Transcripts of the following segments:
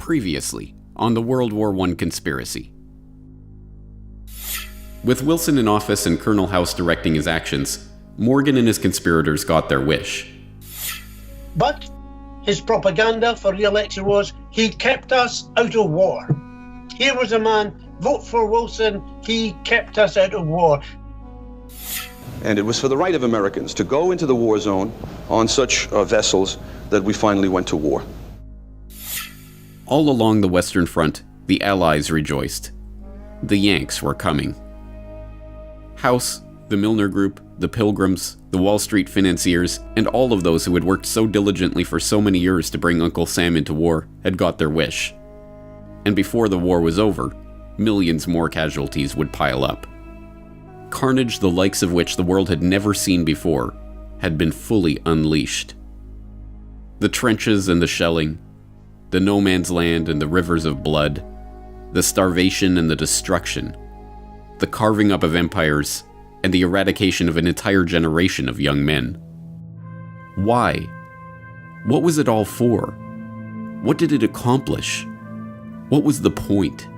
Previously on the World War I conspiracy. With Wilson in office and Colonel House directing his actions, Morgan and his conspirators got their wish. But his propaganda for re-election was, he kept us out of war. Here was a man, vote for Wilson, he kept us out of war. And it was for the right of Americans to go into the war zone on such vessels that we finally went to war. All along the Western Front, the Allies rejoiced. The Yanks were coming. House, the Milner Group, the Pilgrims, the Wall Street financiers, and all of those who had worked so diligently for so many years to bring Uncle Sam into war had got their wish. And before the war was over, millions more casualties would pile up. Carnage the likes of which the world had never seen before had been fully unleashed. The trenches and the shelling, the no man's land and the rivers of blood, the starvation and the destruction, the carving up of empires, and the eradication of an entire generation of young men. Why? What was it all for? What did it accomplish? What was the point?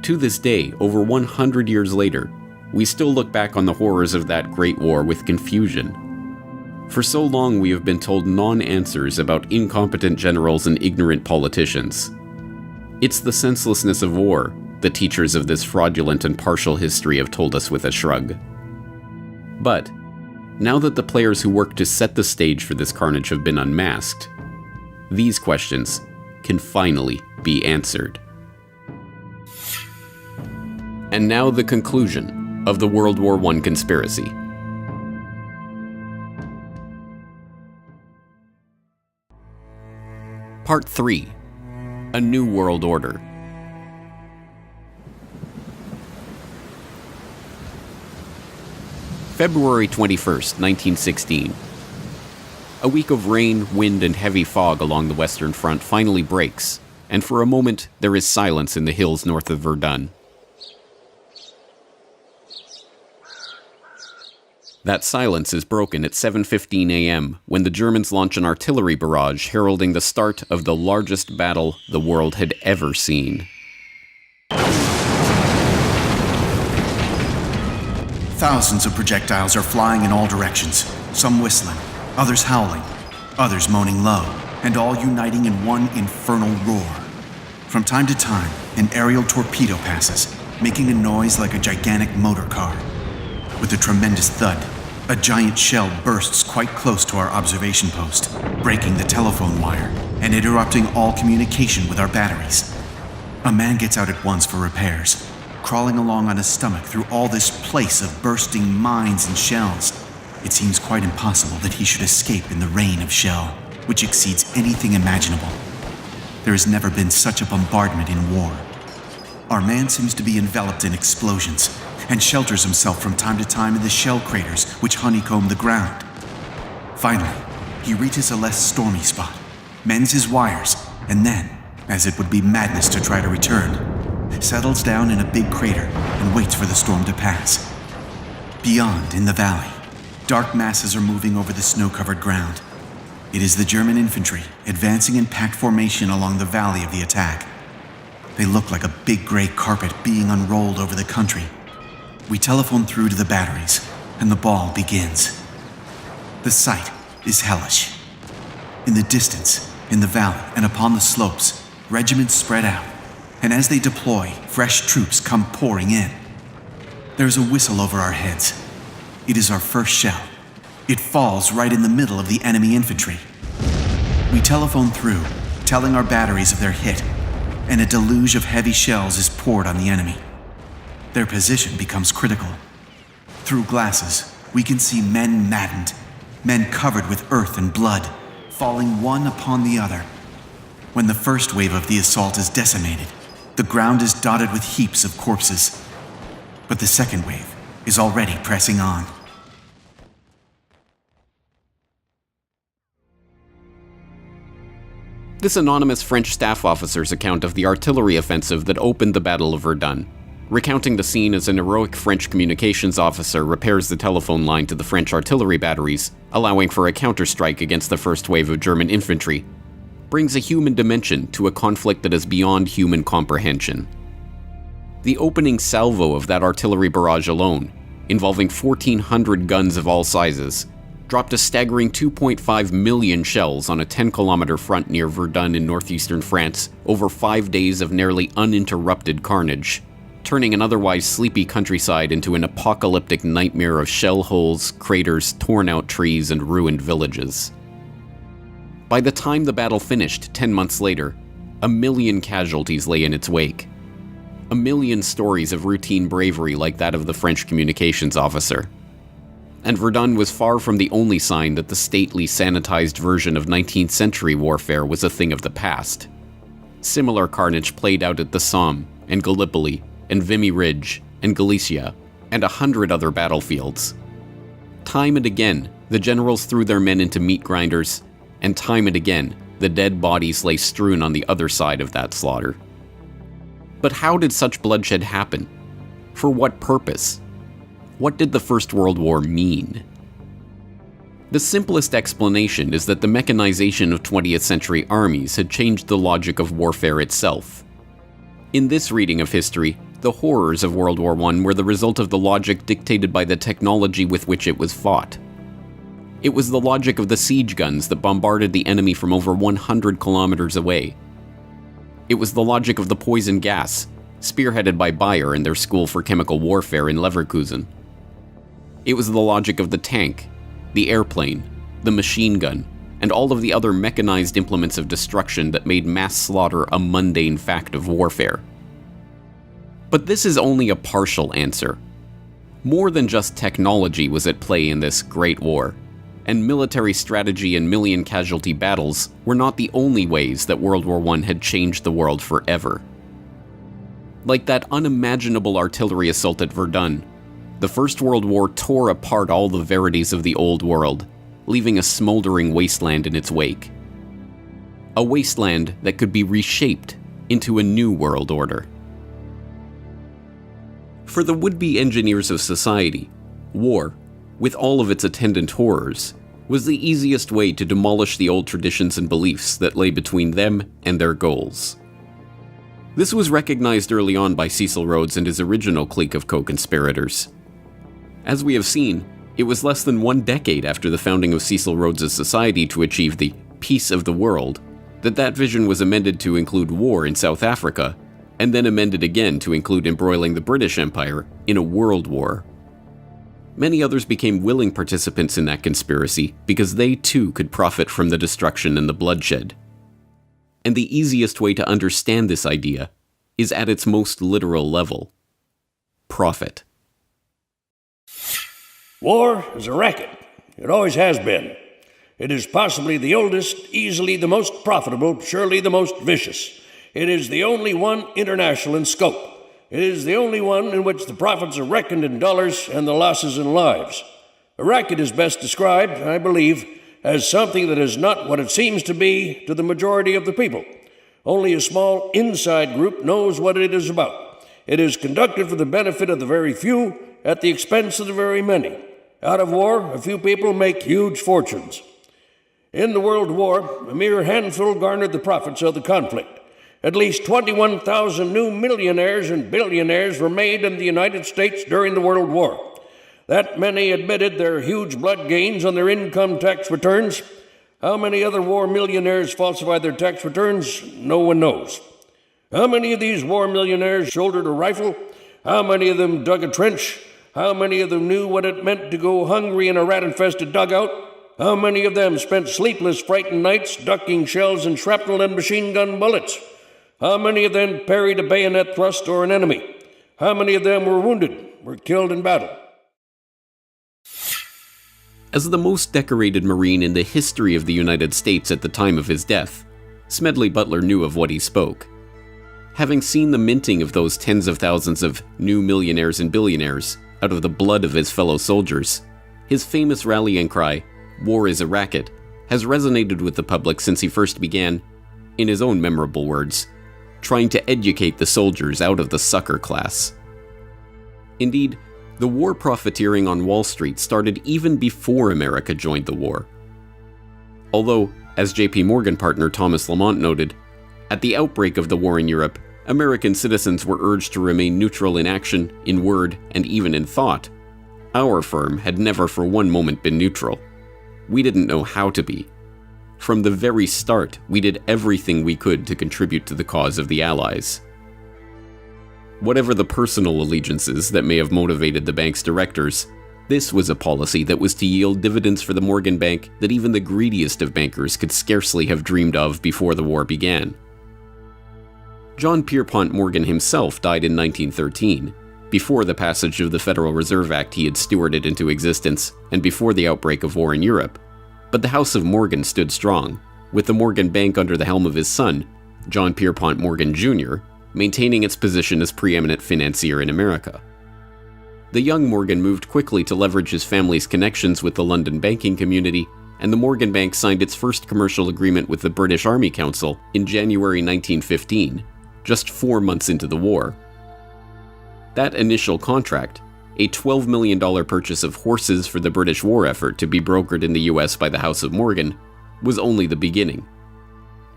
To this day, over 100 years later, we still look back on the horrors of that great war with confusion. For so long we have been told non-answers about incompetent generals and ignorant politicians. It's the senselessness of war the teachers of this fraudulent and partial history have told us with a shrug. But, now that the players who worked to set the stage for this carnage have been unmasked, these questions can finally be answered. And now the conclusion of the World War I conspiracy. Part 3. A New World Order. February 21st, 1916. A week of rain, wind, and heavy fog along the Western Front finally breaks, and for a moment there is silence in the hills north of Verdun. That silence is broken at 7:15 a.m. when the Germans launch an artillery barrage heralding the start of the largest battle the world had ever seen. Thousands of projectiles are flying in all directions, some whistling, others howling, others moaning low, and all uniting in one infernal roar. From time to time, an aerial torpedo passes, making a noise like a gigantic motor car. With a tremendous thud, a giant shell bursts quite close to our observation post, breaking the telephone wire and interrupting all communication with our batteries. A man gets out at once for repairs, crawling along on his stomach through all this place of bursting mines and shells. It seems quite impossible that he should escape in the rain of shell, which exceeds anything imaginable. There has never been such a bombardment in war. Our man seems to be enveloped in explosions, and shelters himself from time to time in the shell craters which honeycomb the ground. Finally, he reaches a less stormy spot, mends his wires, and then, as it would be madness to try to return, settles down in a big crater and waits for the storm to pass. Beyond, in the valley, dark masses are moving over the snow-covered ground. It is the German infantry advancing in packed formation along the valley of the attack. They look like a big gray carpet being unrolled over the country. We telephone through to the batteries, and the ball begins. The sight is hellish. In the distance, in the valley, and upon the slopes, regiments spread out, and as they deploy, fresh troops come pouring in. There's a whistle over our heads. It is our first shell. It falls right in the middle of the enemy infantry. We telephone through, telling our batteries of their hit, and a deluge of heavy shells is poured on the enemy. Their position becomes critical. Through glasses, we can see men maddened, men covered with earth and blood, falling one upon the other. When the first wave of the assault is decimated, the ground is dotted with heaps of corpses. But the second wave is already pressing on. This anonymous French staff officer's account of the artillery offensive that opened the Battle of Verdun, recounting the scene as an heroic French communications officer repairs the telephone line to the French artillery batteries, allowing for a counterstrike against the first wave of German infantry, brings a human dimension to a conflict that is beyond human comprehension. The opening salvo of that artillery barrage alone, involving 1,400 guns of all sizes, dropped a staggering 2.5 million shells on a 10-kilometer front near Verdun in northeastern France over 5 days of nearly uninterrupted carnage, turning an otherwise sleepy countryside into an apocalyptic nightmare of shell holes, craters, torn-out trees, and ruined villages. By the time the battle finished 10 months later, 1 million casualties lay in its wake. 1 million stories of routine bravery like that of the French communications officer. And Verdun was far from the only sign that the stately, sanitized version of 19th century warfare was a thing of the past. Similar carnage played out at the Somme, and Gallipoli, and Vimy Ridge, and Galicia, and 100 other battlefields. Time and again, the generals threw their men into meat grinders, and time and again, the dead bodies lay strewn on the other side of that slaughter. But how did such bloodshed happen? For what purpose? What did the First World War mean? The simplest explanation is that the mechanization of 20th century armies had changed the logic of warfare itself. In this reading of history, the horrors of World War I were the result of the logic dictated by the technology with which it was fought. It was the logic of the siege guns that bombarded the enemy from over 100 kilometers away. It was the logic of the poison gas, spearheaded by Bayer and their School for Chemical Warfare in Leverkusen. It was the logic of the tank, the airplane, the machine gun, and all of the other mechanized implements of destruction that made mass slaughter a mundane fact of warfare. But this is only a partial answer. More than just technology was at play in this Great War, and military strategy and million-casualty battles were not the only ways that World War I had changed the world forever. Like that unimaginable artillery assault at Verdun, the First World War tore apart all the verities of the old world, leaving a smoldering wasteland in its wake. A wasteland that could be reshaped into a new world order. For the would-be engineers of society, war, with all of its attendant horrors, was the easiest way to demolish the old traditions and beliefs that lay between them and their goals. This was recognized early on by Cecil Rhodes and his original clique of co-conspirators. As we have seen, it was less than 1 decade after the founding of Cecil Rhodes' society to achieve the peace of the world that vision was amended to include war in South Africa, and then amended again to include embroiling the British Empire in a world war. Many others became willing participants in that conspiracy because they too could profit from the destruction and the bloodshed. And the easiest way to understand this idea is at its most literal level: profit. War is a racket. It always has been. It is possibly the oldest, easily the most profitable, surely the most vicious. It is the only one international in scope. It is the only one in which the profits are reckoned in dollars and the losses in lives. A racket is best described, I believe, as something that is not what it seems to be to the majority of the people. Only a small inside group knows what it is about. It is conducted for the benefit of the very few at the expense of the very many. Out of war, a few people make huge fortunes. In the World War, a mere handful garnered the profits of the conflict. At least 21,000 new millionaires and billionaires were made in the United States during the World War. That many admitted their huge blood gains on their income tax returns. How many other war millionaires falsified their tax returns? No one knows. How many of these war millionaires shouldered a rifle? How many of them dug a trench? How many of them knew what it meant to go hungry in a rat-infested dugout? How many of them spent sleepless, frightened nights ducking shells and shrapnel and machine gun bullets? How many of them parried a bayonet thrust or an enemy? How many of them were wounded, were killed in battle? As the most decorated Marine in the history of the United States at the time of his death, Smedley Butler knew of what he spoke. Having seen the minting of those tens of thousands of new millionaires and billionaires out of the blood of his fellow soldiers, his famous rallying cry, "War is a racket," has resonated with the public since he first began, in his own memorable words, trying to educate the soldiers out of the sucker class. Indeed, the war profiteering on Wall Street started even before America joined the war. Although, As JP Morgan partner Thomas Lamont noted, at the outbreak of the war in Europe, American citizens were urged to remain neutral in action, in word, and even in thought. Our firm had never for one moment been neutral. We didn't know how to be. From the very start, we did everything we could to contribute to the cause of the Allies. Whatever the personal allegiances that may have motivated the bank's directors, this was a policy that was to yield dividends for the Morgan Bank that even the greediest of bankers could scarcely have dreamed of before the war began. John Pierpont Morgan himself died in 1913, before the passage of the Federal Reserve Act he had stewarded into existence, and before the outbreak of war in Europe. But the House of Morgan stood strong, with the Morgan Bank under the helm of his son, John Pierpont Morgan Jr., maintaining its position as preeminent financier in America. The young Morgan moved quickly to leverage his family's connections with the London banking community, and the Morgan Bank signed its first commercial agreement with the British Army Council in January 1915, just 4 months into the war. That initial contract, a $12 million purchase of horses for the British war effort to be brokered in the US by the House of Morgan, was only the beginning.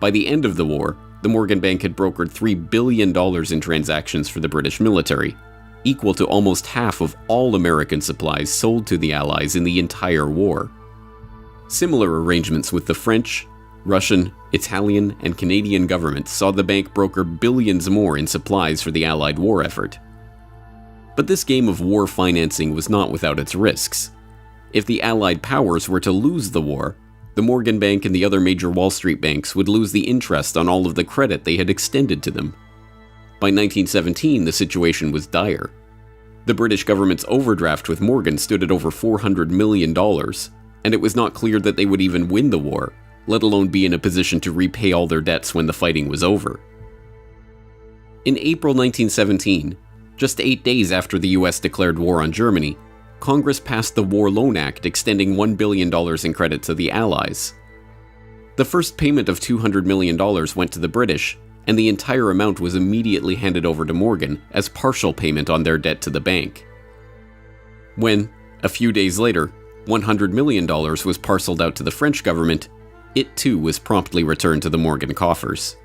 By the end of the war, the Morgan Bank had brokered $3 billion in transactions for the British military, equal to almost half of all American supplies sold to the Allies in the entire war. Similar arrangements with the French, Russian, Italian, and Canadian governments saw the bank broker billions more in supplies for the Allied war effort. But this game of war financing was not without its risks. If the Allied powers were to lose the war, the Morgan Bank and the other major Wall Street banks would lose the interest on all of the credit they had extended to them. By 1917, the situation was dire. The British government's overdraft with Morgan stood at over $400 million, and it was not clear that they would even win the war, let alone be in a position to repay all their debts when the fighting was over. In April 1917, just 8 days after the US declared war on Germany, Congress passed the War Loan Act extending $1 billion in credit to the Allies. The first payment of $200 million went to the British, and the entire amount was immediately handed over to Morgan as partial payment on their debt to the bank. When, a few days later, $100 million was parceled out to the French government, it too was promptly returned to the Morgan coffers.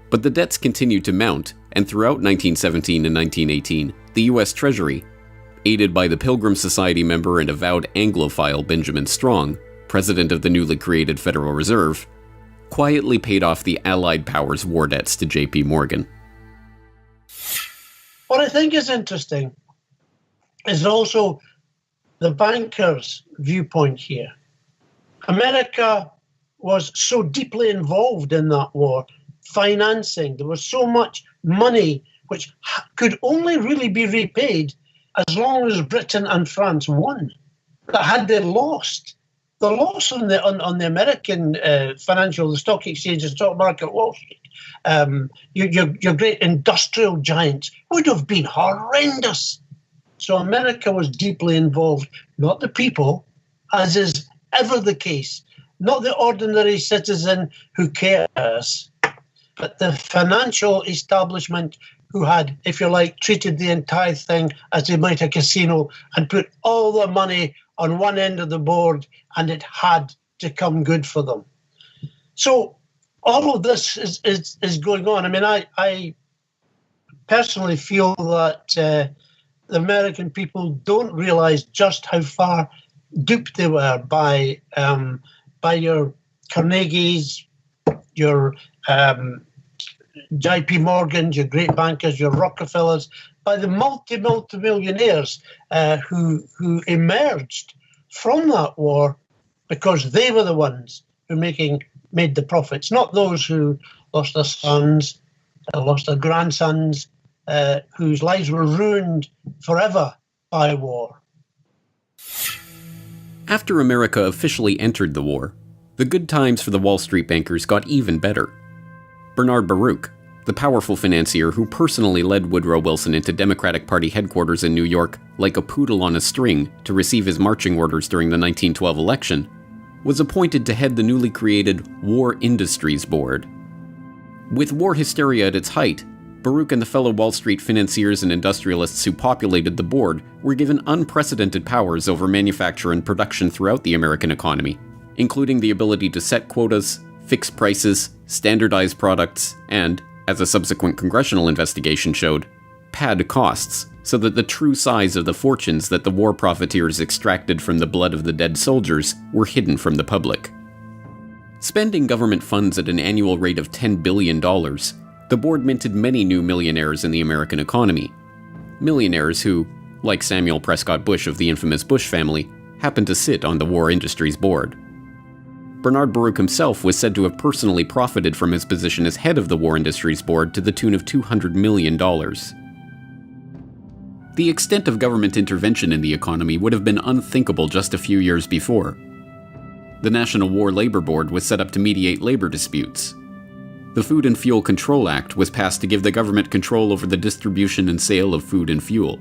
But the debts continued to mount, and throughout 1917 and 1918, the US Treasury, aided by the Pilgrim Society member and avowed Anglophile Benjamin Strong, president of the newly created Federal Reserve, quietly paid off the Allied powers' war debts to JP Morgan. What I think is interesting is also the bankers' viewpoint here. America was so deeply involved in that war, financing. There was so much money which could only really be repaid as long as Britain and France won. That had they lost, the loss on the American financial, the stock exchange, the stock market, Wall Street, your great industrial giants would have been horrendous. So America was deeply involved, not the people, as is ever the case, not the ordinary citizen who cares, but the financial establishment who had, if you like, treated the entire thing as they might a casino and put all the money on one end of the board, and it had to come good for them. So all of this is going on. I mean, I personally feel that the American people don't realize just how far duped they were by your Carnegies, your JP Morgans, your great bankers, your Rockefellers, by the multi-millionaires who emerged from that war because they were the ones who made the profits, not those who lost their sons, lost their grandsons, whose lives were ruined forever by war. After America officially entered the war, the good times for the Wall Street bankers got even better. Bernard Baruch, the powerful financier who personally led Woodrow Wilson into Democratic Party headquarters in New York like a poodle on a string to receive his marching orders during the 1912 election, was appointed to head the newly created War Industries Board. With war hysteria at its height, Baruch and the fellow Wall Street financiers and industrialists who populated the board were given unprecedented powers over manufacture and production throughout the American economy, including the ability to set quotas, fix prices, standardize products, and, as a subsequent congressional investigation showed, pad costs so that the true size of the fortunes that the war profiteers extracted from the blood of the dead soldiers were hidden from the public. Spending government funds at an annual rate of $10 billion, the board minted many new millionaires in the American economy. Millionaires who, like Samuel Prescott Bush of the infamous Bush family, happened to sit on the War Industries Board. Bernard Baruch himself was said to have personally profited from his position as head of the War Industries Board to the tune of $200 million. The extent of government intervention in the economy would have been unthinkable just a few years before. The National War Labor Board was set up to mediate labor disputes. The Food and Fuel Control Act was passed to give the government control over the distribution and sale of food and fuel.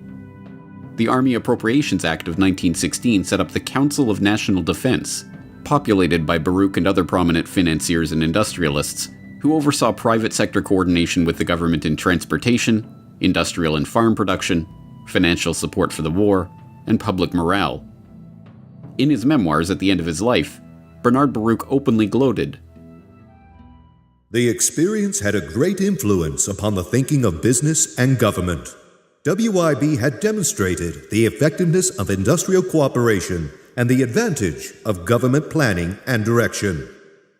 The Army Appropriations Act of 1916 set up the Council of National Defense, populated by Baruch and other prominent financiers and industrialists, who oversaw private sector coordination with the government in transportation, industrial and farm production, financial support for the war, and public morale. In his memoirs at the end of his life, Bernard Baruch openly gloated, "The experience had a great influence upon the thinking of business and government. WIB had demonstrated the effectiveness of industrial cooperation and the advantage of government planning and direction.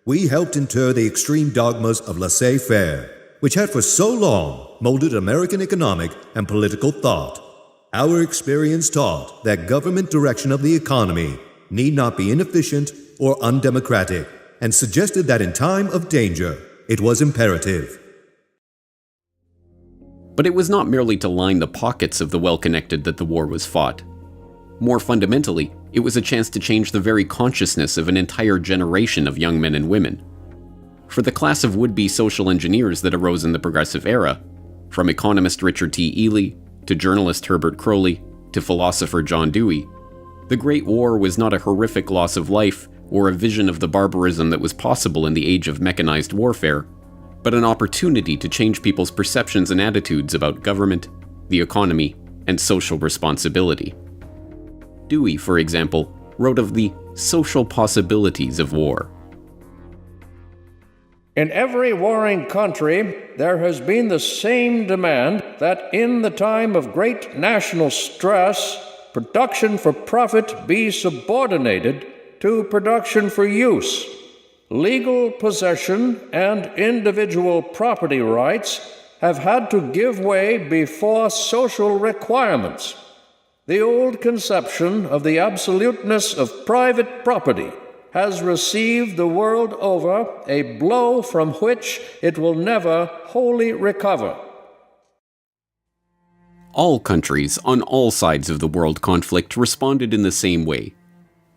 We helped inter the extreme dogmas of laissez-faire, which had for so long molded American economic and political thought. Our experience taught that government direction of the economy need not be inefficient or undemocratic, and suggested that in time of danger, it was imperative." But it was not merely to line the pockets of the well-connected that the war was fought. More fundamentally, it was a chance to change the very consciousness of an entire generation of young men and women. For the class of would-be social engineers that arose in the Progressive Era, from economist Richard T. Ely, to journalist Herbert Crowley, to philosopher John Dewey, the Great War was not a horrific loss of life or a vision of the barbarism that was possible in the age of mechanized warfare, but an opportunity to change people's perceptions and attitudes about government, the economy, and social responsibility. Dewey, for example, wrote of the social possibilities of war. In every warring country, there has been the same demand that in the time of great national stress, production for profit be subordinated to production for use. Legal possession and individual property rights have had to give way before social requirements. The old conception of the absoluteness of private property has received the world over a blow from which it will never wholly recover. All countries on all sides of the world conflict responded in the same way,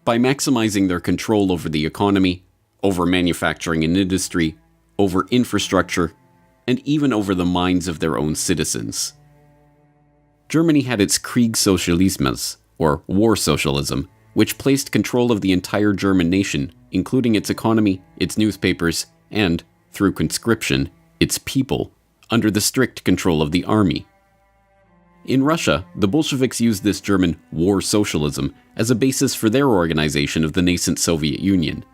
by maximizing their control over the economy, over manufacturing and industry, over infrastructure, and even over the minds of their own citizens. Germany had its Kriegssozialismus, or war socialism, which placed control of the entire German nation, including its economy, its newspapers, and, through conscription, its people, under the strict control of the army. In Russia, the Bolsheviks used this German war socialism as a basis for their organization of the nascent Soviet Union.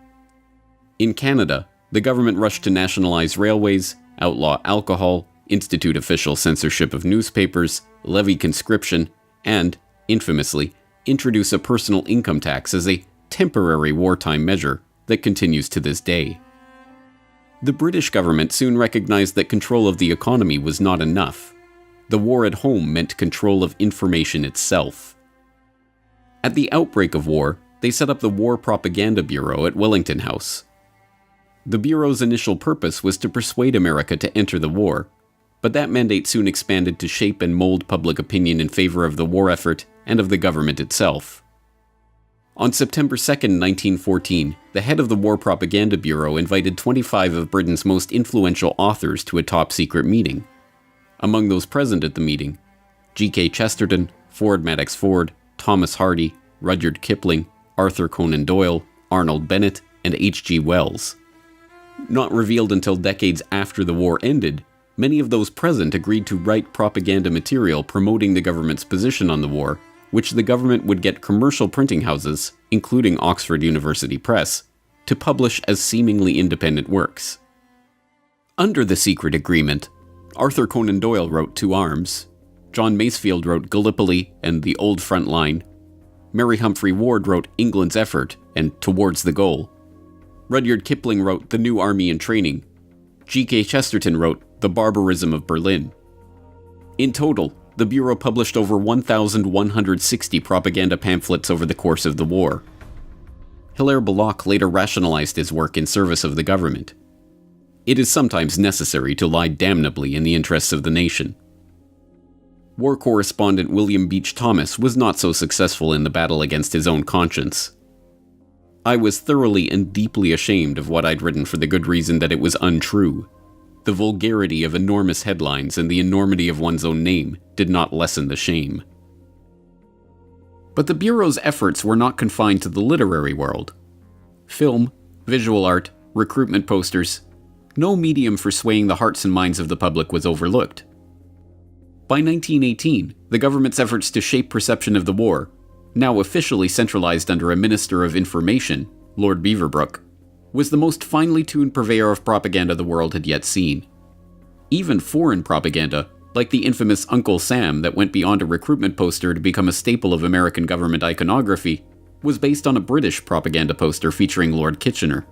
In Canada, the government rushed to nationalize railways, outlaw alcohol, institute official censorship of newspapers, levy conscription, and, infamously, introduce a personal income tax as a temporary wartime measure that continues to this day. The British government soon recognized that control of the economy was not enough. The war at home meant control of information itself. At the outbreak of war, they set up the War Propaganda Bureau at Wellington House. The Bureau's initial purpose was to persuade America to enter the war, but that mandate soon expanded to shape and mold public opinion in favor of the war effort and of the government itself. On September 2, 1914, the head of the War Propaganda Bureau invited 25 of Britain's most influential authors to a top-secret meeting. Among those present at the meeting, G.K. Chesterton, Ford Madox Ford, Thomas Hardy, Rudyard Kipling, Arthur Conan Doyle, Arnold Bennett, and H.G. Wells. Not revealed until decades after the war ended, many of those present agreed to write propaganda material promoting the government's position on the war, which the government would get commercial printing houses, including Oxford University Press, to publish as seemingly independent works. Under the secret agreement, Arthur Conan Doyle wrote Two Arms, John Masefield wrote Gallipoli and The Old Front Line, Mary Humphrey Ward wrote England's Effort and Towards the Goal, Rudyard Kipling wrote The New Army in Training, G.K. Chesterton wrote The Barbarism of Berlin. In total, the Bureau published over 1,160 propaganda pamphlets over the course of the war. Hilaire Belloc later rationalized his work in service of the government. It is sometimes necessary to lie damnably in the interests of the nation. War correspondent William Beach Thomas was not so successful in the battle against his own conscience. I was thoroughly and deeply ashamed of what I'd written for the good reason that it was untrue. The vulgarity of enormous headlines and the enormity of one's own name did not lessen the shame. But the Bureau's efforts were not confined to the literary world. Film, visual art, recruitment posters, no medium for swaying the hearts and minds of the public was overlooked. By 1918, the government's efforts to shape perception of the war, now officially centralized under a Minister of Information, Lord Beaverbrook, was the most finely tuned purveyor of propaganda the world had yet seen. Even foreign propaganda, like the infamous Uncle Sam that went beyond a recruitment poster to become a staple of American government iconography, was based on a British propaganda poster featuring Lord Kitchener.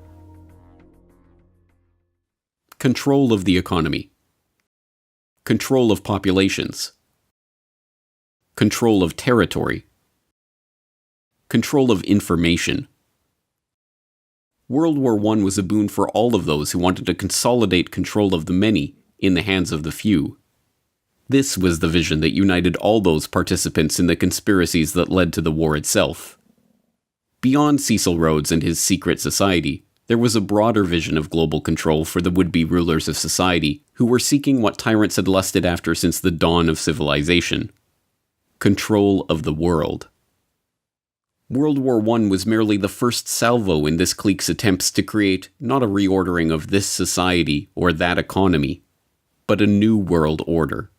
Control of the economy. Control of populations. Control of territory. Control of information. World War I was a boon for all of those who wanted to consolidate control of the many in the hands of the few. This was the vision that united all those participants in the conspiracies that led to the war itself. Beyond Cecil Rhodes and his secret society, there was a broader vision of global control for the would-be rulers of society who were seeking what tyrants had lusted after since the dawn of civilization: control of the world. World War I was merely the first salvo in this clique's attempts to create not a reordering of this society or that economy, but a new world order.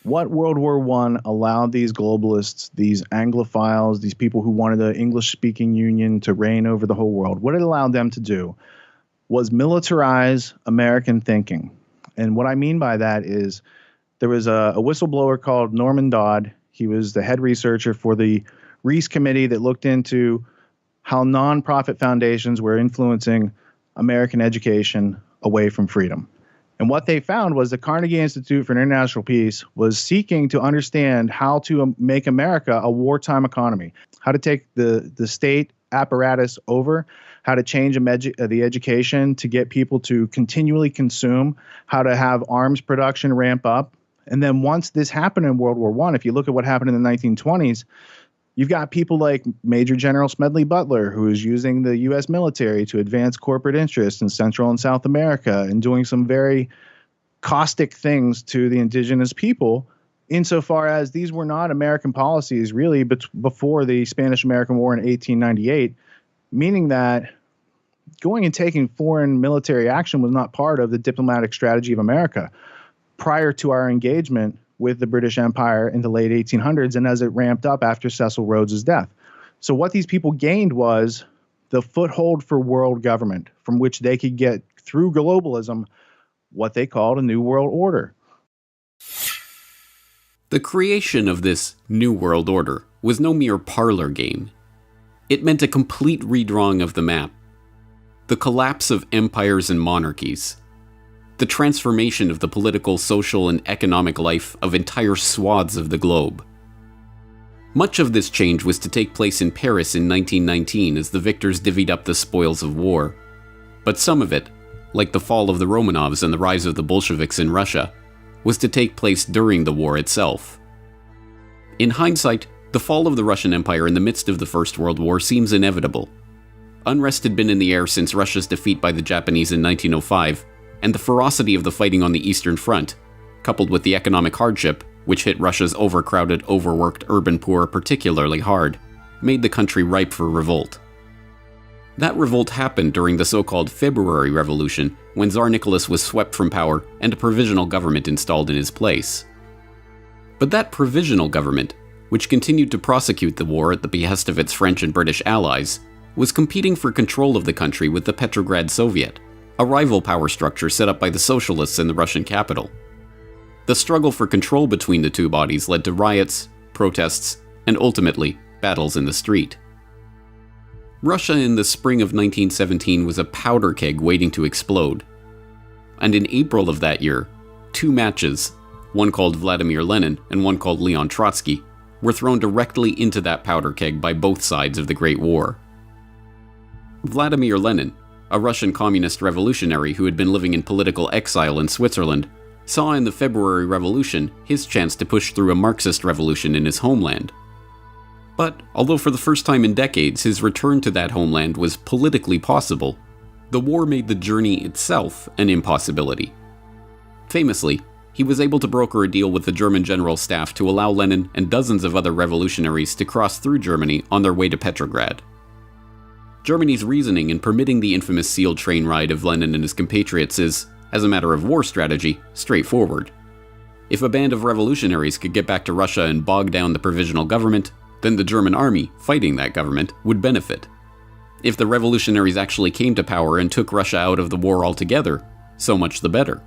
What World War I allowed these globalists, these Anglophiles, these people who wanted the English-speaking union to reign over the whole world, what it allowed them to do was militarize American thinking. And what I mean by that is there was a whistleblower called Norman Dodd. He was the head researcher for the Reese Committee that looked into how nonprofit foundations were influencing American education away from freedom. And what they found was the Carnegie Institute for International Peace was seeking to understand how to make America a wartime economy, how to take the state apparatus over, how to change the education to get people to continually consume, how to have arms production ramp up. And then once this happened in World War I, if you look at what happened in the 1920s, you've got people like Major General Smedley Butler, who is using the U.S. military to advance corporate interests in Central and South America and doing some very caustic things to the indigenous people, insofar as these were not American policies really before the Spanish-American War in 1898, meaning that going and taking foreign military action was not part of the diplomatic strategy of America prior to our engagement with the British Empire in the late 1800s and as it ramped up after Cecil Rhodes' death. So what these people gained was the foothold for world government, from which they could get, through globalism, what they called a new world order. The creation of this new world order was no mere parlor game. It meant a complete redrawing of the map, the collapse of empires and monarchies, the transformation of the political, social, and economic life of entire swaths of the globe. Much of this change was to take place in Paris in 1919 as the victors divvied up the spoils of war. But some of it, like the fall of the Romanovs and the rise of the Bolsheviks in Russia, was to take place during the war itself. In hindsight, the fall of the Russian Empire in the midst of the First World War seems inevitable. Unrest had been in the air since Russia's defeat by the Japanese in 1905, and the ferocity of the fighting on the Eastern Front, coupled with the economic hardship, which hit Russia's overcrowded, overworked urban poor particularly hard, made the country ripe for revolt. That revolt happened during the so-called February Revolution, when Tsar Nicholas was swept from power and a provisional government installed in his place. But that provisional government, which continued to prosecute the war at the behest of its French and British allies, was competing for control of the country with the Petrograd Soviet, a rival power structure set up by the socialists in the Russian capital. The struggle for control between the two bodies led to riots, protests, and ultimately, battles in the street. Russia in the spring of 1917 was a powder keg waiting to explode. And in April of that year, two matches, one called Vladimir Lenin and one called Leon Trotsky, were thrown directly into that powder keg by both sides of the Great War. Vladimir Lenin, a Russian communist revolutionary who had been living in political exile in Switzerland, saw in the February Revolution his chance to push through a Marxist revolution in his homeland. But, although for the first time in decades his return to that homeland was politically possible, the war made the journey itself an impossibility. Famously, he was able to broker a deal with the German General Staff to allow Lenin and dozens of other revolutionaries to cross through Germany on their way to Petrograd. Germany's reasoning in permitting the infamous sealed train ride of Lenin and his compatriots is, as a matter of war strategy, straightforward. If a band of revolutionaries could get back to Russia and bog down the provisional government, then the German army, fighting that government, would benefit. If the revolutionaries actually came to power and took Russia out of the war altogether, so much the better.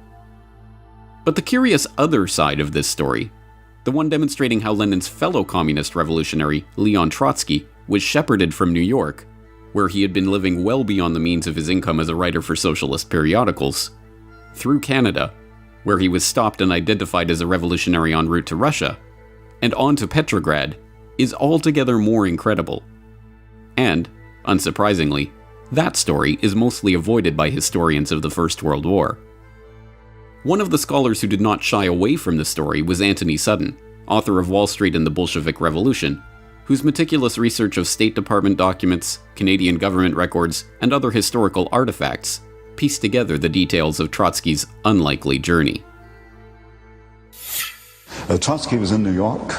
But the curious other side of this story, the one demonstrating how Lenin's fellow communist revolutionary, Leon Trotsky, was shepherded from New York, where he had been living well beyond the means of his income as a writer for socialist periodicals, through Canada, where he was stopped and identified as a revolutionary en route to Russia, and on to Petrograd, is altogether more incredible. And, unsurprisingly, that story is mostly avoided by historians of the First World War. One of the scholars who did not shy away from the story was Anthony Sutton, author of Wall Street and the Bolshevik Revolution, whose meticulous research of State Department documents, Canadian government records, and other historical artifacts pieced together the details of Trotsky's unlikely journey. Trotsky was in New York.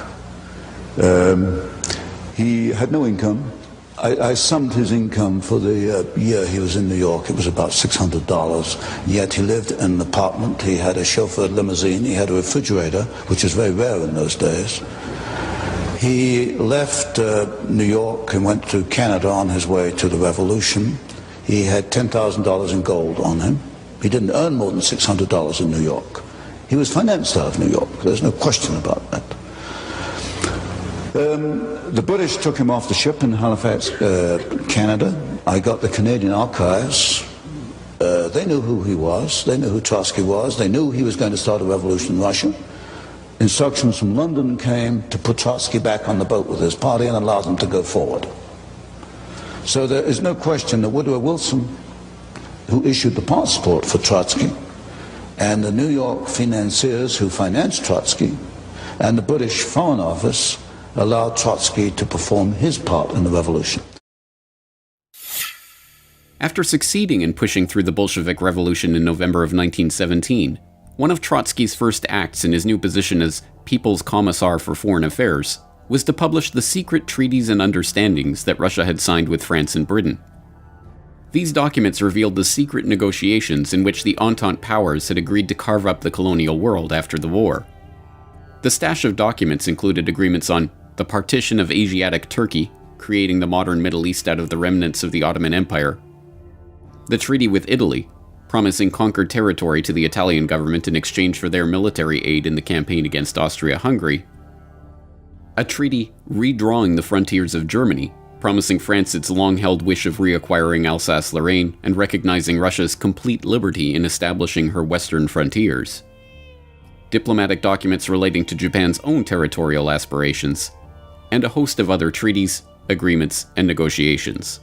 He had no income. I summed his income for the year he was in New York. It was about $600. Yet he lived in an apartment. He had a chauffeured limousine. He had a refrigerator, which was very rare in those days. He left New York and went to Canada on his way to the revolution. He had $10,000 in gold on him. He didn't earn more than $600 in New York. He was financed out of New York. There's no question about that. The British took him off the ship in Halifax, Canada. I got the Canadian archives. They knew who he was. They knew who Trotsky was. They knew he was going to start a revolution in Russia. Instructions from London came to put Trotsky back on the boat with his party and allow them to go forward. So there is no question that Woodrow Wilson, who issued the passport for Trotsky, and the New York financiers who financed Trotsky, and the British Foreign Office allowed Trotsky to perform his part in the revolution. After succeeding in pushing through the Bolshevik Revolution in November of 1917, one of Trotsky's first acts in his new position as People's Commissar for Foreign Affairs was to publish the secret treaties and understandings that Russia had signed with France and Britain. These documents revealed the secret negotiations in which the Entente powers had agreed to carve up the colonial world after the war. The stash of documents included agreements on the partition of Asiatic Turkey, creating the modern Middle East out of the remnants of the Ottoman Empire, the treaty with Italy, promising conquered territory to the Italian government in exchange for their military aid in the campaign against Austria-Hungary, a treaty redrawing the frontiers of Germany, promising France its long-held wish of reacquiring Alsace-Lorraine and recognizing Russia's complete liberty in establishing her western frontiers, diplomatic documents relating to Japan's own territorial aspirations, and a host of other treaties, agreements, and negotiations.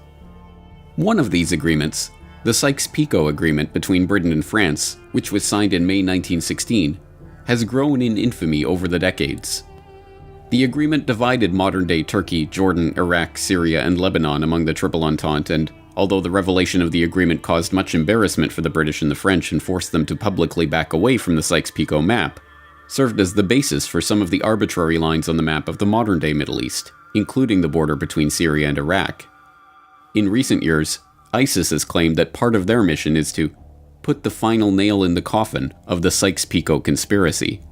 One of these agreements, the Sykes-Picot Agreement between Britain and France, which was signed in May 1916, has grown in infamy over the decades. The agreement divided modern-day Turkey, Jordan, Iraq, Syria, and Lebanon among the Triple Entente, and although the revelation of the agreement caused much embarrassment for the British and the French and forced them to publicly back away from the Sykes-Picot map, served as the basis for some of the arbitrary lines on the map of the modern-day Middle East, including the border between Syria and Iraq. In recent years, ISIS has claimed that part of their mission is to put the final nail in the coffin of the Sykes-Picot conspiracy.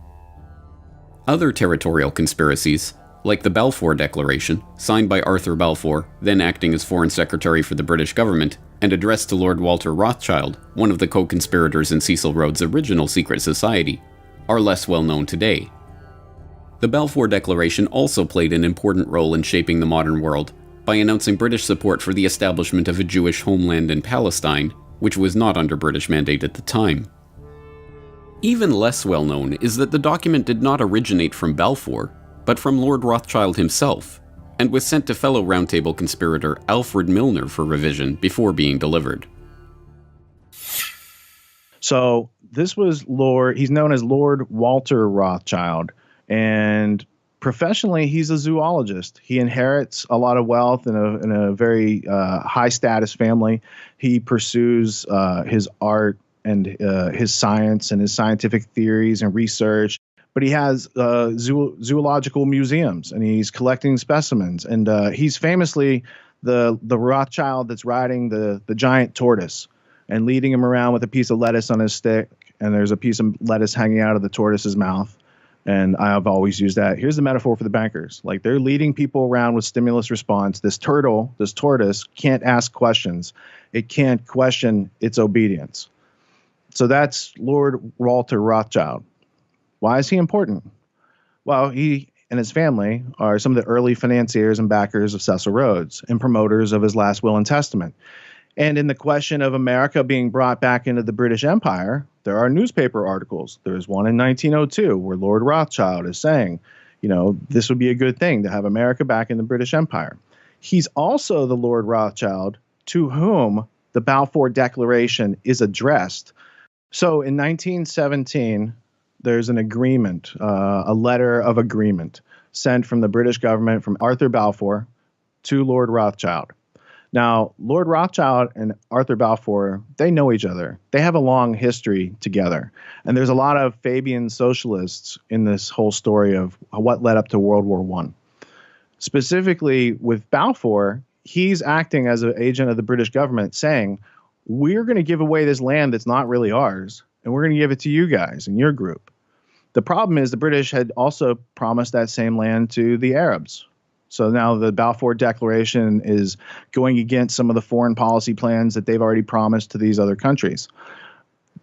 Other territorial conspiracies, like the Balfour Declaration, signed by Arthur Balfour, then acting as Foreign Secretary for the British government, and addressed to Lord Walter Rothschild, one of the co-conspirators in Cecil Rhodes' original secret society, are less well known today. The Balfour Declaration also played an important role in shaping the modern world by announcing British support for the establishment of a Jewish homeland in Palestine, which was not under British mandate at the time. Even less well known is that the document did not originate from Balfour, but from Lord Rothschild himself, and was sent to fellow Round Table conspirator Alfred Milner for revision before being delivered. So this was he's known as Lord Walter Rothschild, and professionally he's a zoologist. He inherits a lot of wealth in a very high status family. He pursues his art and his science and his scientific theories and research. But he has zoological museums, and he's collecting specimens. And he's famously the Rothschild that's riding the giant tortoise and leading him around with a piece of lettuce on his stick. And there's a piece of lettuce hanging out of the tortoise's mouth. And I've always used that. Here's the metaphor for the bankers. Like, they're leading people around with stimulus response. This tortoise can't ask questions. It can't question its obedience. So that's Lord Walter Rothschild. Why is he important? Well, he and his family are some of the early financiers and backers of Cecil Rhodes and promoters of his last will and testament. And in the question of America being brought back into the British Empire, there are newspaper articles. There's one in 1902 where Lord Rothschild is saying, this would be a good thing to have America back in the British Empire. He's also the Lord Rothschild to whom the Balfour Declaration is addressed. So in 1917, there's an agreement, a letter of agreement sent from the British government from Arthur Balfour to Lord Rothschild. Now, Lord Rothschild and Arthur Balfour, they know each other. They have a long history together. And there's a lot of Fabian socialists in this whole story of what led up to World War I. Specifically with Balfour, he's acting as an agent of the British government saying, we're going to give away this land that's not really ours, and we're going to give it to you guys and your group. The problem is the British had also promised that same land to the Arabs. So now the Balfour Declaration is going against some of the foreign policy plans that they've already promised to these other countries.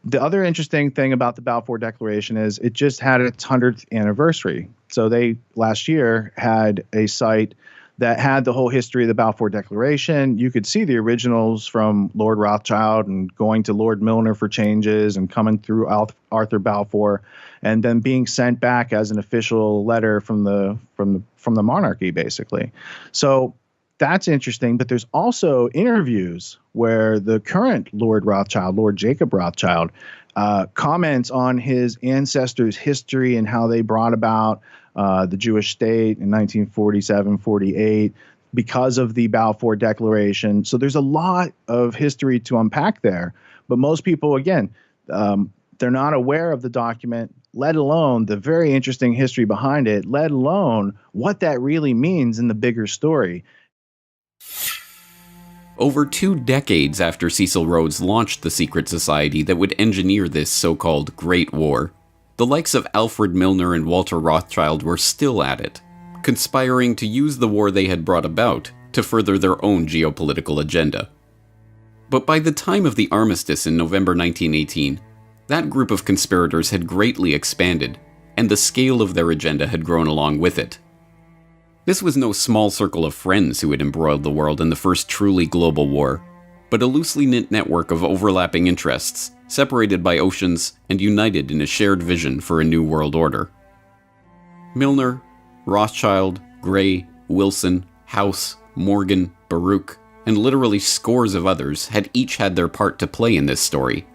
The other interesting thing about the Balfour Declaration is it just had its 100th anniversary. So they last year had a site that had the whole history of the Balfour Declaration. You could see the originals from Lord Rothschild and going to Lord Milner for changes and coming through Arthur Balfour and then being sent back as an official letter from the monarchy, basically. So that's interesting. But there's also interviews where the current Lord Rothschild, Lord Jacob Rothschild, comments on his ancestors' history and how they brought about the Jewish state in 1947-48 because of the Balfour Declaration. So there's a lot of history to unpack there. But most people, again, they're not aware of the document, let alone the very interesting history behind it, let alone what that really means in the bigger story. Over 2 decades after Cecil Rhodes launched the secret society that would engineer this so-called Great War, the likes of Alfred Milner and Walter Rothschild were still at it, conspiring to use the war they had brought about to further their own geopolitical agenda. But by the time of the armistice in November 1918, that group of conspirators had greatly expanded, and the scale of their agenda had grown along with it. This was no small circle of friends who had embroiled the world in the first truly global war, but a loosely knit network of overlapping interests, separated by oceans and united in a shared vision for a new world order. Milner, Rothschild, Gray, Wilson, House, Morgan, Baruch, and literally scores of others had each had their part to play in this story.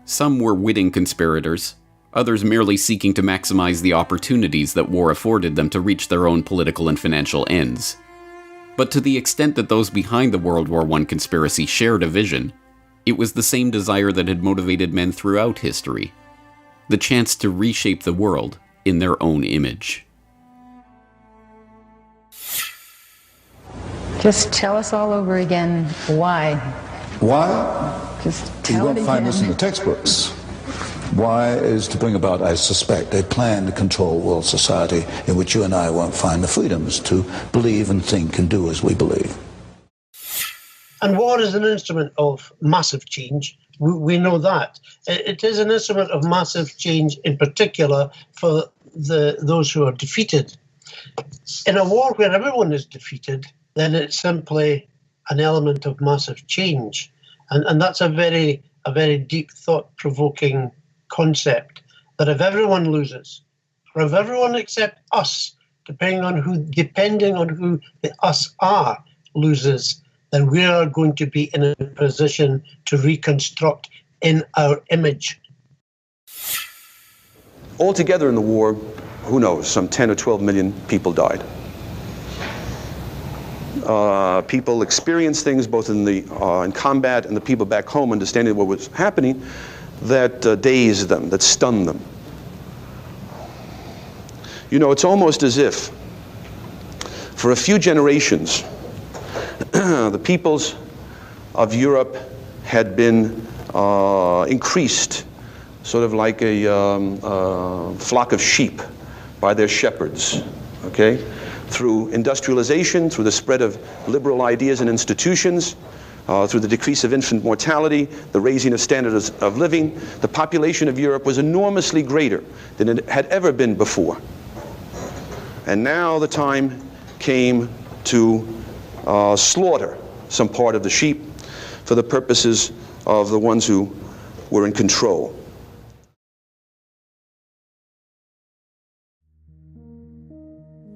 Some were witting conspirators, others merely seeking to maximize the opportunities that war afforded them to reach their own political and financial ends. But to the extent that those behind the World War I conspiracy shared a vision, it was the same desire that had motivated men throughout history: the chance to reshape the world in their own image. Just tell us all over again why. Why? Just You tell won't it find again. this in the textbooks. Why is to bring about, I suspect, a plan to control world society in which you and I won't find the freedoms to believe and think and do as we believe. And war is an instrument of massive change. We know that. It is an instrument of massive change, in particular for those who are defeated. In a war where everyone is defeated, then it's simply an element of massive change. And that's a very deep, thought-provoking concept, that if everyone loses, or if everyone except us, depending on who the us are, loses, then we are going to be in a position to reconstruct in our image. Altogether in the war, who knows, some 10 or 12 million people died. People experienced things both in combat, and the people back home understanding what was happening, that dazed them, that stunned them. You know, it's almost as if for a few generations the peoples of Europe had been increased, sort of like a flock of sheep by their shepherds, okay? Through industrialization, through the spread of liberal ideas and institutions, through the decrease of infant mortality, the raising of standards of living, the population of Europe was enormously greater than it had ever been before. And now the time came to slaughter some part of the sheep for the purposes of the ones who were in control.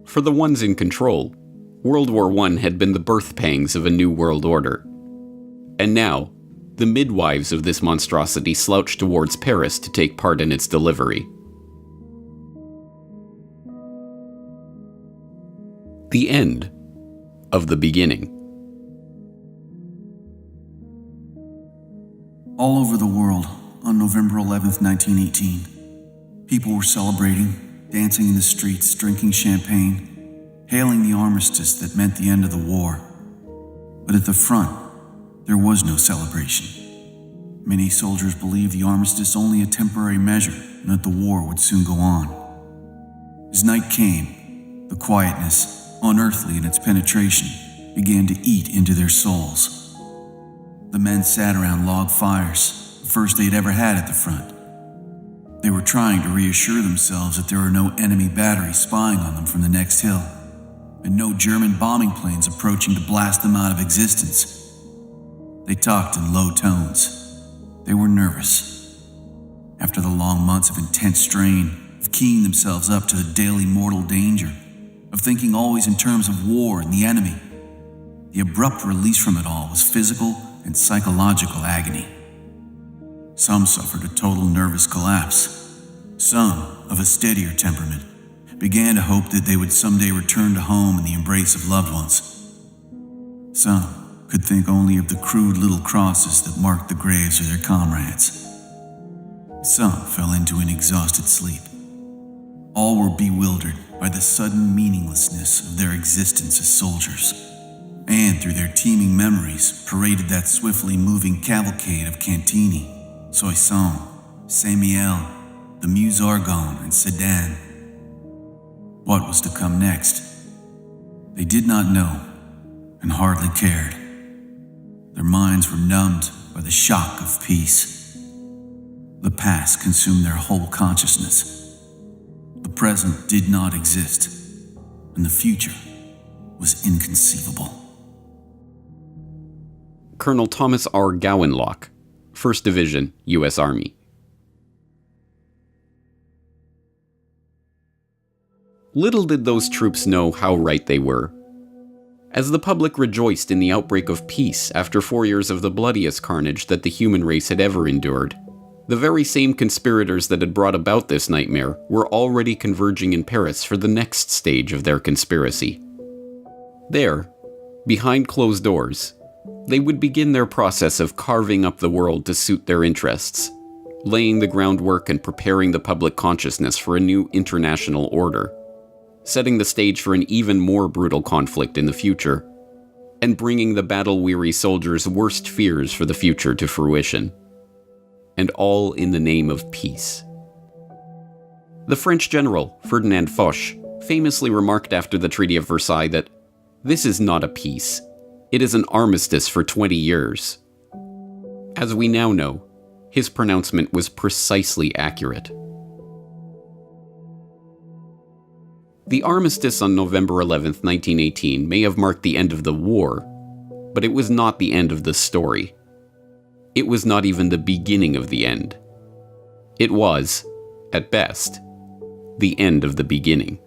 For the ones in control, World War I had been the birth pangs of a new world order. And now, the midwives of this monstrosity slouched towards Paris to take part in its delivery. The end of the beginning. All over the world, on November 11th, 1918, people were celebrating, dancing in the streets, drinking champagne, hailing the armistice that meant the end of the war. But at the front, there was no celebration. Many soldiers believed the armistice only a temporary measure and that the war would soon go on. As night came, the quietness, unearthly in its penetration, began to eat into their souls. The men sat around log fires, the first they'd ever had at the front. They were trying to reassure themselves that there were no enemy batteries spying on them from the next hill, and no German bombing planes approaching to blast them out of existence. They talked in low tones. They were nervous. After the long months of intense strain, of keying themselves up to the daily mortal danger, of thinking always in terms of war and the enemy, the abrupt release from it all was physical and psychological agony. Some suffered a total nervous collapse. Some, of a steadier temperament, began to hope that they would someday return to home in the embrace of loved ones. Some could think only of the crude little crosses that marked the graves of their comrades. Some fell into an exhausted sleep. All were bewildered by the sudden meaninglessness of their existence as soldiers, and through their teeming memories paraded that swiftly moving cavalcade of Cantini, Soissons, Saint-Mihiel, the Meuse Argonne, and Sedan. What was to come next? They did not know, and hardly cared. Their minds were numbed by the shock of peace. The past consumed their whole consciousness. The present did not exist, and the future was inconceivable. Colonel Thomas R. Gowanlock, 1st Division, U.S. Army. Little did those troops know how right they were. As the public rejoiced in the outbreak of peace after 4 years of the bloodiest carnage that the human race had ever endured, the very same conspirators that had brought about this nightmare were already converging in Paris for the next stage of their conspiracy. There, behind closed doors, they would begin their process of carving up the world to suit their interests, laying the groundwork and preparing the public consciousness for a new international order, setting the stage for an even more brutal conflict in the future, and bringing the battle-weary soldiers' worst fears for the future to fruition. and all in the name of peace. The French general, Ferdinand Foch, famously remarked after the Treaty of Versailles that, "This is not a peace. It is an armistice for 20 years. As we now know, his pronouncement was precisely accurate. The armistice on November 11, 1918 may have marked the end of the war, but it was not the end of the story. It was not even the beginning of the end. It was, at best, the end of the beginning.